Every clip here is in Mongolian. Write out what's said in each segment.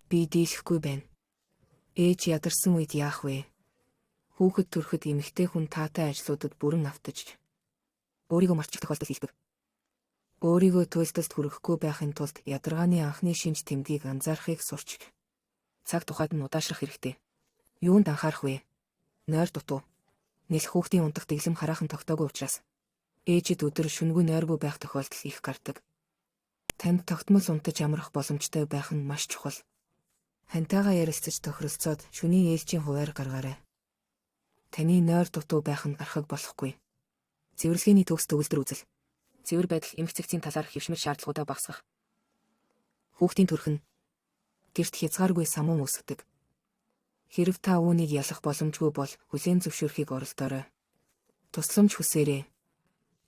Би дийлэхгүй байна. Ээж ядарсан үед яах вэ? Хүүхэд төрөхөд эмэгтэй хүн таатай ажлуудад бүрэн автаж өөрийгөө марчих тохиолдол хийдэг. Өөрийгөө туйлдалд хүрэхгүй байхын тулд ядаргааны анхны шинж тэмдгийг анзаарахыг сурч цаг тухайд нь удаашрах хэрэгтэй. Юунд анхаарах вэ? Нойр дутуу. Нэлэх хүүхдийн унтах дэглэм хараахан тогтоогүй учраас ээжид өдөр шөнөгүй нойргүй байх тохиолдол их гардаг. Танд тогтмол унтаж амрах боломжтой байх нь маш чухал. Хантайгаа ярилцаж тохиролцоод шөнийн ээлжийн хуваар гаргаарай. Таны нойр дутуу байх нь архаг болохгүй. Цэвэрлэгээний төгс төгөлдөр үзэл. Цэвэр байдал эмх цэгцийн талаар хэвшмэл шаардлагуудаа багасгах. Хүүхдийн төрх нь гэрт хязгааргүй самуун үүсгдэг. Хэрэв та үүнийг ялах боломжгүй бол хүлээн зөвшөөрөхийг оролдоорой. Тусламж хүсээрэй.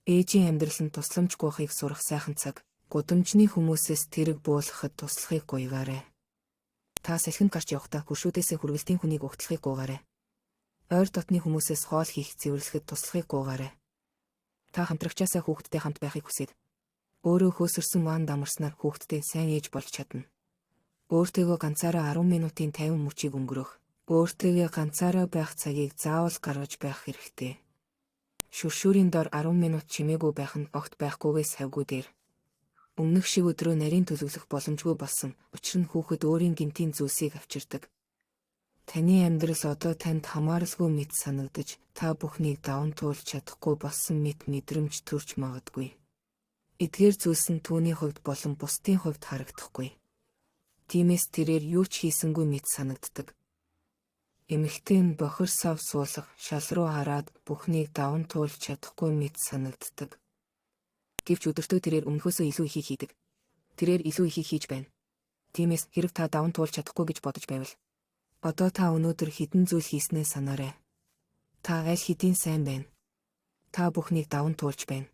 Ээжийн амьдрал нь тусламж гуйхыг сурах сайхан цаг. Гудамжны хүмүүсээс тэрэг буулгахад туслахыг гуйгаарай. Та салхинд гарч явахдаа хөршүүдээсээ хүргэлтийн хүнийг угтлахыг гуйгаарай. Ойр дотны хүмүүсээс хоол хийх цэвэрлэхэд туслахыг гуйгаарай. Та хамтрагчаасаа хүүхдтэй хамт байхыг хүсээд өөрөө хөөсөрсөн маан дамарснаар хүүхдтэй сайн ээж болж чадна. Өөртөөгөө ганцаараа 10 минутын 50 мөчийг өнгөрөөх. Өөртөөгөө ганцаараа байх цагийг заавал гаргаж байх хэрэгтэй. Шүршүүрийн дор 10 минут чимээгүй байх нь огт байхгүйгээс хавгүй дээр. Өмнөх шиг өдрөө нарийн төлөвлөх боломжгүй болсон учир нь хүүхэд өөрийн гинтийн зүйлсийг авчирдаг. Таны амьдрал одоо танд хамааралгүй мэт санагдаж, та бүхнийг даван туулж чадахгүй болсон мэт мэдрэмж төрж магадгүй. Эдгээр зүйлс нь түүний хувьд болон бусдын хувьд харагдахгүй. Тиймээс тэрээр юу ч хийсэнгүй мэт санагддаг. Эмэгтэй нь бохир сав суулгах, шал руу хараад бүхнийг даван туулж чадахгүй мэт санагддаг. Гэвч өдөртөө тэрээр өмнөхөөсөө илүү ихийг хийдэг. Тэрээр илүү ихийг хийж байна. Тиймээс хэрэв та даван туулж чадахгүй гэж бодож байвал одоо та өнөөдөр хэдэн зүйл хийснээ санаарай. Та аль хэдийн сайн байна. Та бүхнийг даван туулж байна.